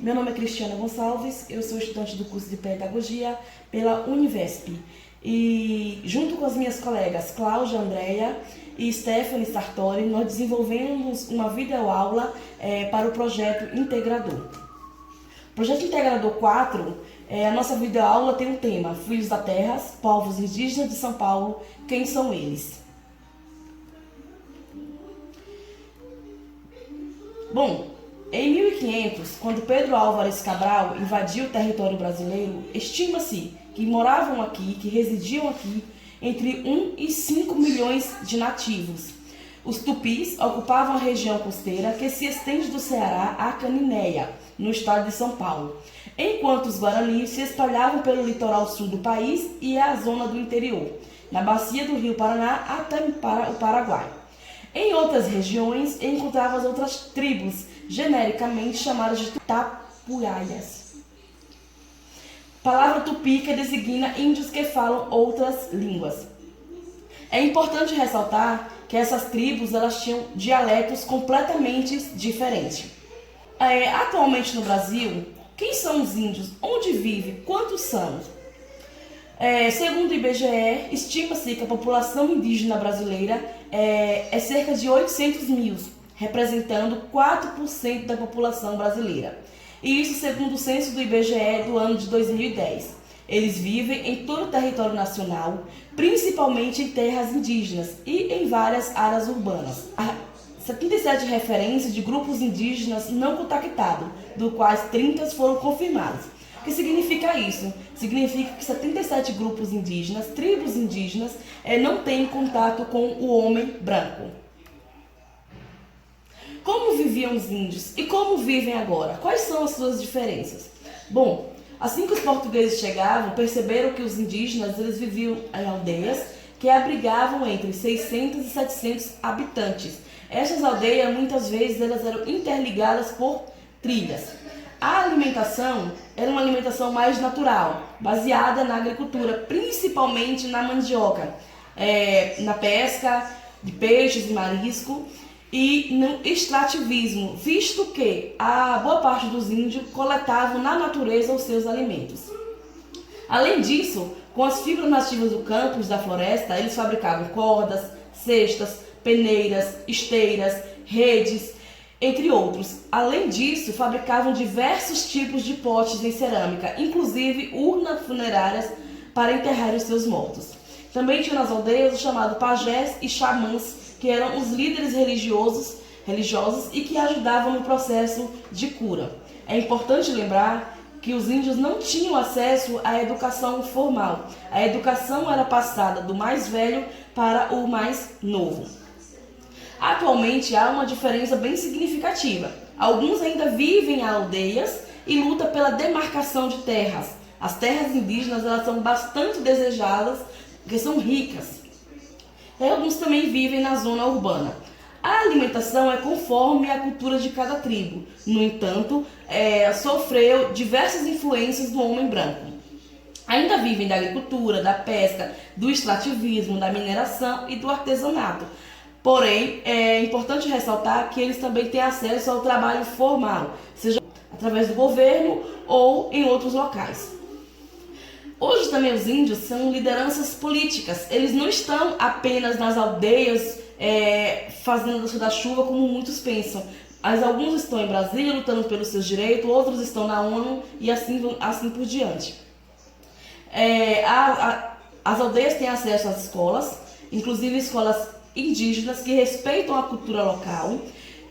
Meu nome é Cristiana Gonçalves, eu sou estudante do curso de Pedagogia pela Univesp. E junto com as minhas colegas Cláudia Andréia e Stephanie Sartori, nós desenvolvemos uma videoaula para o projeto Integrador. O projeto Integrador 4, a nossa videoaula tem um tema: Filhos da Terra, povos indígenas de São Paulo, quem são eles? Bom, em 1500, quando Pedro Álvares Cabral invadiu o território brasileiro, estima-se que moravam aqui, que residiam aqui, entre 1 e 5 milhões de nativos. Os tupis ocupavam a região costeira que se estende do Ceará à Caninéia, no estado de São Paulo, enquanto os guaranis se espalhavam pelo litoral sul do país e a zona do interior, na bacia do Rio Paraná até o Paraguai. Em outras regiões, encontrava as outras tribos, genericamente chamadas de tapuraias. Palavra tupi que designa índios que falam outras línguas. É importante ressaltar que essas tribos elas tinham dialetos completamente diferentes. Atualmente no Brasil, quem são os índios? Onde vivem? Quantos são? Segundo o IBGE, estima-se que a população indígena brasileira é cerca de 800 mil, representando 4% da população brasileira. E isso segundo o censo do IBGE do ano de 2010. Eles vivem em todo o território nacional, principalmente em terras indígenas e em várias áreas urbanas. Há 77 referências de grupos indígenas não contactados, dos quais 30 foram confirmados. O que significa isso? Significa que 77 grupos indígenas, tribos indígenas, não têm contato com o homem branco. Como viviam os índios e como vivem agora? Quais são as suas diferenças? Bom, assim que os portugueses chegavam, perceberam que os indígenas eles viviam em aldeias que abrigavam entre 600 e 700 habitantes. Essas aldeias, muitas vezes, elas eram interligadas por trilhas. A alimentação era uma alimentação mais natural, baseada na agricultura, principalmente na mandioca, na pesca de peixes e marisco e no extrativismo, visto que a boa parte dos índios coletavam na natureza os seus alimentos. Além disso, com as fibras nativas do campo e da floresta, eles fabricavam cordas, cestas, peneiras, esteiras, redes, entre outros. Além disso, fabricavam diversos tipos de potes em cerâmica, inclusive urnas funerárias para enterrar os seus mortos. Também tinha nas aldeias o chamado pajés e xamãs, que eram os líderes religiosos e que ajudavam no processo de cura. É importante lembrar que os índios não tinham acesso à educação formal. A educação era passada do mais velho para o mais novo. Atualmente há uma diferença bem significativa. Alguns ainda vivem em aldeias e lutam pela demarcação de terras. As terras indígenas elas são bastante desejadas porque são ricas. E alguns também vivem na zona urbana. A alimentação é conforme a cultura de cada tribo. No entanto, sofreu diversas influências do homem branco. Ainda vivem da agricultura, da pesca, do extrativismo, da mineração e do artesanato. Porém, é importante ressaltar que eles também têm acesso ao trabalho formal, seja através do governo ou em outros locais. Hoje também os índios são lideranças políticas. Eles não estão apenas nas aldeias fazendo a dança da chuva como muitos pensam. Mas alguns estão em Brasília lutando pelos seus direitos, outros estão na ONU e assim por diante. As aldeias têm acesso às escolas, inclusive escolas indígenas que respeitam a cultura local,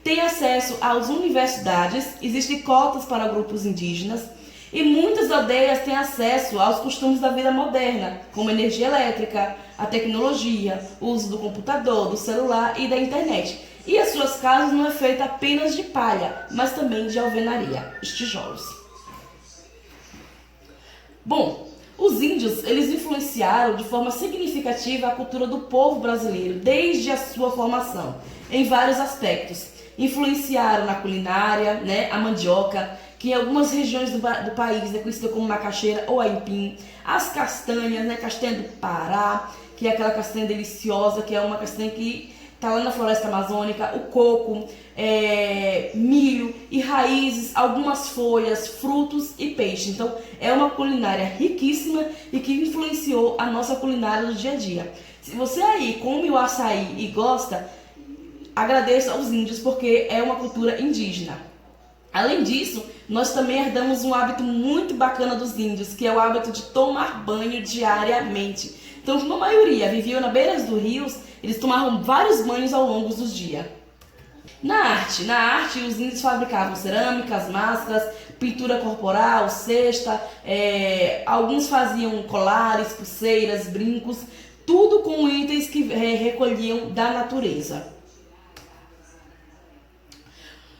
têm acesso às universidades, existem cotas para grupos indígenas e muitas aldeias têm acesso aos costumes da vida moderna, como energia elétrica, a tecnologia, o uso do computador, do celular e da internet. E as suas casas não é feita apenas de palha, mas também de alvenaria, os tijolos. Bom, os índios, eles influenciaram de forma significativa a cultura do povo brasileiro desde a sua formação, em vários aspectos. Influenciaram na culinária, a mandioca, que em algumas regiões do país é conhecida como macaxeira ou aipim, as castanhas, castanha do Pará, que é aquela castanha deliciosa, que é uma castanha que tá lá na floresta amazônica, o coco, milho e raízes, algumas folhas, frutos e peixe. Então é uma culinária riquíssima e que influenciou a nossa culinária do dia a dia. Se você aí come o açaí e gosta, agradeça aos índios porque é uma cultura indígena. Além disso, nós também herdamos um hábito muito bacana dos índios, que é o hábito de tomar banho diariamente. Então, como a maioria viviam na beira dos rios, eles tomavam vários banhos ao longo dos dias. Na arte, os índios fabricavam cerâmicas, máscaras, pintura corporal, cesta, alguns faziam colares, pulseiras, brincos, tudo com itens que recolhiam da natureza.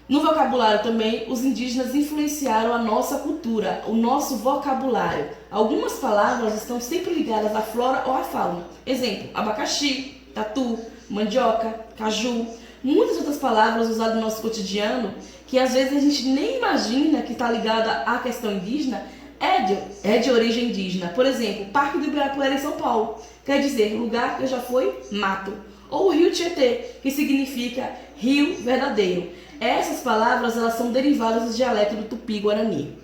No vocabulário também, os indígenas influenciaram a nossa cultura, o nosso vocabulário. Algumas palavras estão sempre ligadas à flora ou à fauna. Exemplo, abacaxi, tatu, mandioca, caju. Muitas outras palavras usadas no nosso cotidiano, que às vezes a gente nem imagina que está ligada à questão indígena, é de origem indígena. Por exemplo, Parque do Ibirapuera em São Paulo, quer dizer lugar que já foi mato. Ou o Rio Tietê, que significa rio verdadeiro. Essas palavras elas são derivadas do dialeto do Tupi-Guarani.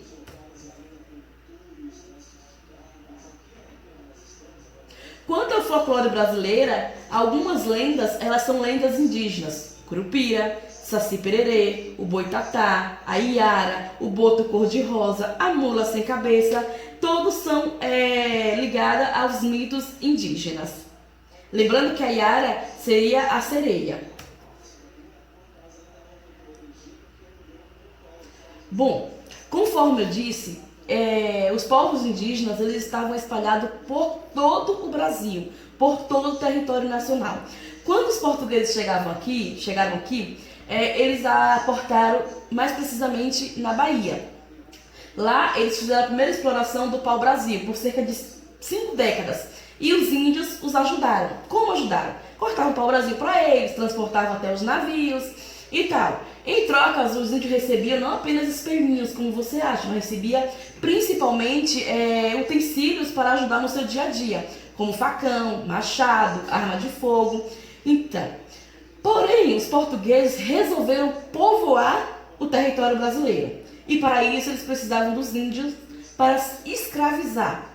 Quanto ao folclore brasileiro, algumas lendas elas são lendas indígenas. Curupira, Saci-Pererê, o Boitatá, a Iara, o Boto Cor-de-Rosa, a Mula Sem Cabeça, todos são ligados aos mitos indígenas. Lembrando que a Iara seria a sereia. Bom, conforme eu disse, os povos indígenas eles estavam espalhados por todo o Brasil, por todo o território nacional. Quando os portugueses chegaram aqui, eles aportaram mais precisamente na Bahia. Lá eles fizeram a primeira exploração do pau-brasil por cerca de 5 décadas. E os índios os ajudaram. Como ajudaram? Cortavam o pau-brasil para eles, transportavam até os navios e tal. Em troca, os índios recebiam não apenas esperminhos, como você acha, mas recebia principalmente utensílios para ajudar no seu dia a dia, como facão, machado, arma de fogo. Então, porém, os portugueses resolveram povoar o território brasileiro. E para isso eles precisavam dos índios para escravizar.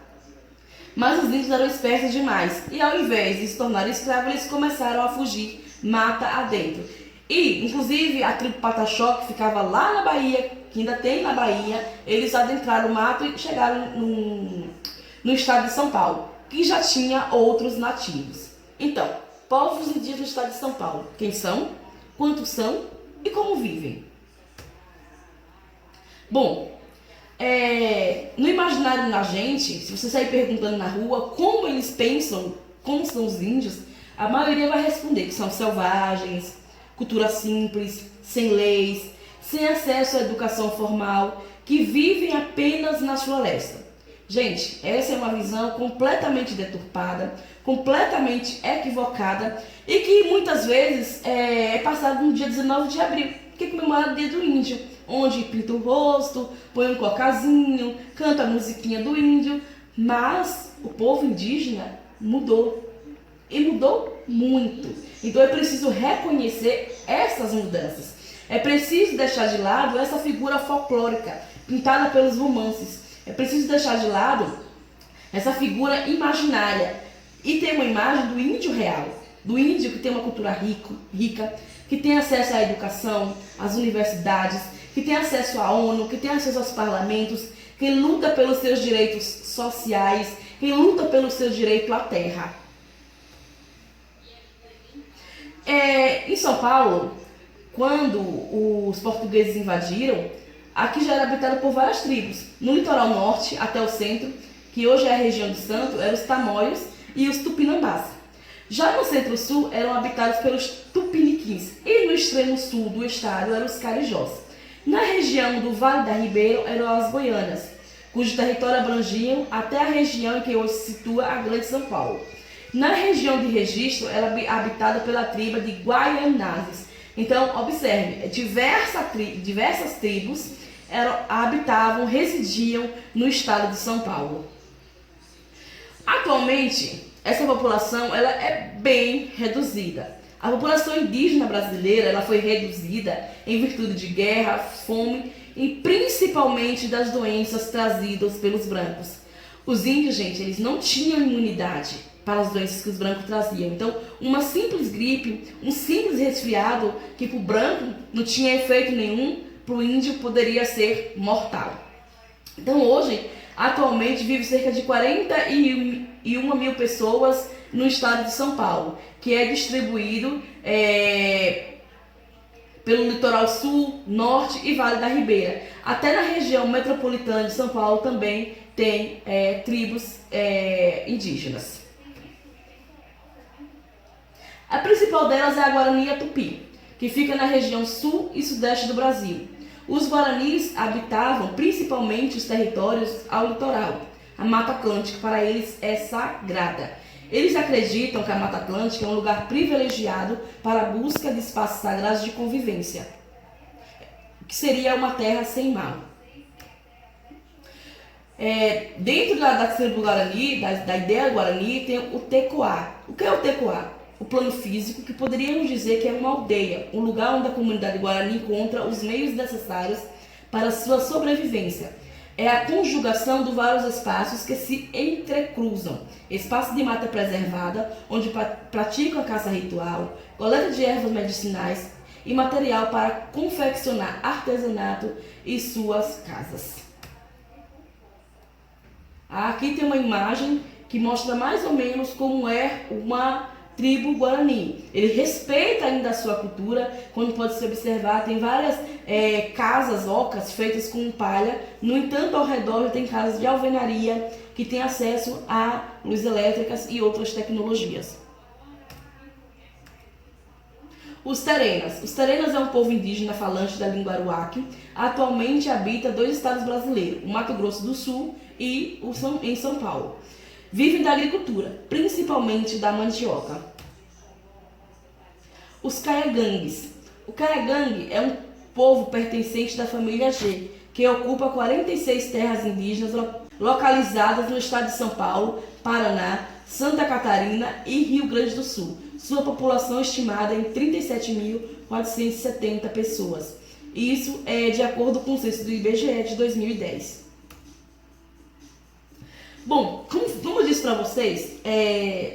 Mas os índios eram espertos demais e ao invés de se tornarem escravos, eles começaram a fugir mata adentro. E, inclusive, a tribo Pataxó, que ficava lá na Bahia, que ainda tem na Bahia, eles adentraram o mato e chegaram no estado de São Paulo, que já tinha outros nativos. Então, povos indígenas do estado de São Paulo. Quem são? Quantos são? E como vivem? Bom, no imaginário da gente, se você sair perguntando na rua como eles pensam, como são os índios, a maioria vai responder que são selvagens, cultura simples, sem leis, sem acesso à educação formal, que vivem apenas nas florestas. Gente, essa é uma visão completamente deturpada, completamente equivocada e que muitas vezes é passada no dia 19 de abril, que é comemorado o Dia do Índio, onde pinta o rosto, põe um cocazinho, canta a musiquinha do índio, mas o povo indígena mudou. E mudou muito. Então é preciso reconhecer essas mudanças. É preciso deixar de lado essa figura folclórica pintada pelos romances. É preciso deixar de lado essa figura imaginária e ter uma imagem do índio real. Do índio que tem uma cultura rica, que tem acesso à educação, às universidades, que tem acesso à ONU, que tem acesso aos parlamentos, que luta pelos seus direitos sociais, que luta pelo seu direito à terra. Em São Paulo, quando os portugueses invadiram, aqui já era habitado por várias tribos. No litoral norte, até o centro, que hoje é a região do Santo, eram os Tamoios e os Tupinambás. Já no centro-sul, eram habitados pelos Tupiniquins. E no extremo sul do estado, eram os Carijós. Na região do Vale da Ribeira, eram as Goianas, cujo território abrangiam até a região em que hoje se situa a Grande São Paulo. Na região de Registro, era habitada pela tribo de Guaianazes. Então, observe, diversas tribos residiam no estado de São Paulo. Atualmente, essa população ela é bem reduzida. A população indígena brasileira ela foi reduzida em virtude de guerra, fome e principalmente das doenças trazidas pelos brancos. Os índios, gente, eles não tinham imunidade para as doenças que os brancos traziam. Então, uma simples gripe, um simples resfriado, que para o branco não tinha efeito nenhum, para o índio poderia ser mortal. Então, hoje, atualmente, vive cerca de 41 mil pessoas no estado de São Paulo, que é distribuído pelo litoral sul, norte e Vale da Ribeira. Até na região metropolitana de São Paulo também tem tribos indígenas. A principal delas é a Guarani e a Tupi, que fica na região sul e sudeste do Brasil. Os guaranis habitavam principalmente os territórios ao litoral. A Mata Atlântica para eles é sagrada. Eles acreditam que a Mata Atlântica é um lugar privilegiado para a busca de espaços sagrados de convivência, que seria uma terra sem mal. Dentro da tribo Guarani, da ideia Guarani, tem o Tecoá. O que é o Tecoá? O plano físico, que poderíamos dizer que é uma aldeia, um lugar onde a comunidade Guarani encontra os meios necessários para a sua sobrevivência. É a conjugação de vários espaços que se entrecruzam. Espaço de mata preservada, onde praticam a caça ritual, coleta de ervas medicinais e material para confeccionar artesanato e suas casas. Aqui tem uma imagem que mostra mais ou menos como é uma tribo Guarani. Ele respeita ainda a sua cultura, quando pode se observar, tem várias casas, ocas feitas com palha. No entanto, ao redor tem casas de alvenaria que têm acesso a luzes elétricas e outras tecnologias. Os Terenas. Os Terenas é um povo indígena falante da língua aruaque. Atualmente habita 2 estados brasileiros, o Mato Grosso do Sul e em São Paulo. Vivem da agricultura, principalmente da mandioca. Os Caiagangues. O Caiagangue é um povo pertencente da família G, que ocupa 46 terras indígenas localizadas no estado de São Paulo, Paraná, Santa Catarina e Rio Grande do Sul. Sua população estimada em 37.470 pessoas. Isso é de acordo com o censo do IBGE de 2010. Bom, como eu disse para vocês,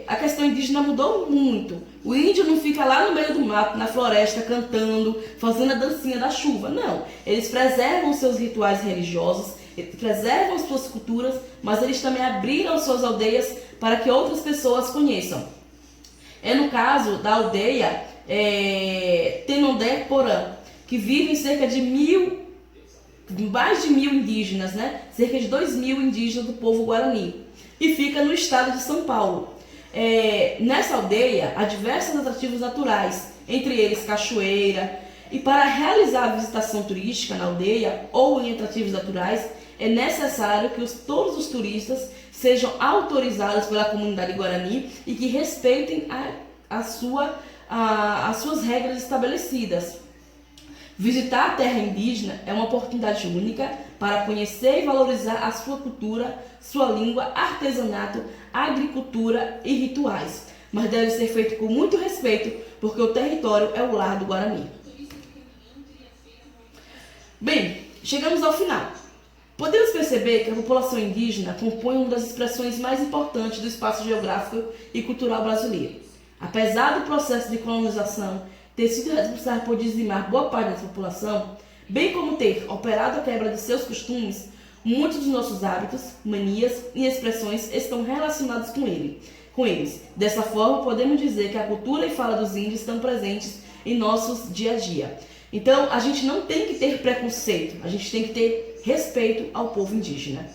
a questão indígena mudou muito. O índio não fica lá no meio do mato, na floresta, cantando, fazendo a dancinha da chuva. Não, eles preservam seus rituais religiosos, eles preservam suas culturas, mas eles também abriram suas aldeias para que outras pessoas conheçam. No caso da aldeia Tenondé Porã, que vivem cerca de mais de 1.000 indígenas, né? Cerca de 2.000 indígenas do povo Guarani, e fica no estado de São Paulo. Nessa aldeia há diversos atrativos naturais, entre eles cachoeira, e para realizar a visitação turística na aldeia ou em atrativos naturais, é necessário que todos os turistas sejam autorizados pela comunidade Guarani e que respeitem as suas regras estabelecidas. Visitar a terra indígena é uma oportunidade única para conhecer e valorizar a sua cultura, sua língua, artesanato, agricultura e rituais. Mas deve ser feito com muito respeito, porque o território é o lar do Guarani. Bem, chegamos ao final. Podemos perceber que a população indígena compõe uma das expressões mais importantes do espaço geográfico e cultural brasileiro. Apesar do processo de colonização ter sido responsável por dizimar boa parte da população, bem como ter operado a quebra de seus costumes, muitos dos nossos hábitos, manias e expressões estão relacionados com eles. Dessa forma, podemos dizer que a cultura e fala dos índios estão presentes em nossos dia a dia. Então, a gente não tem que ter preconceito, a gente tem que ter respeito ao povo indígena.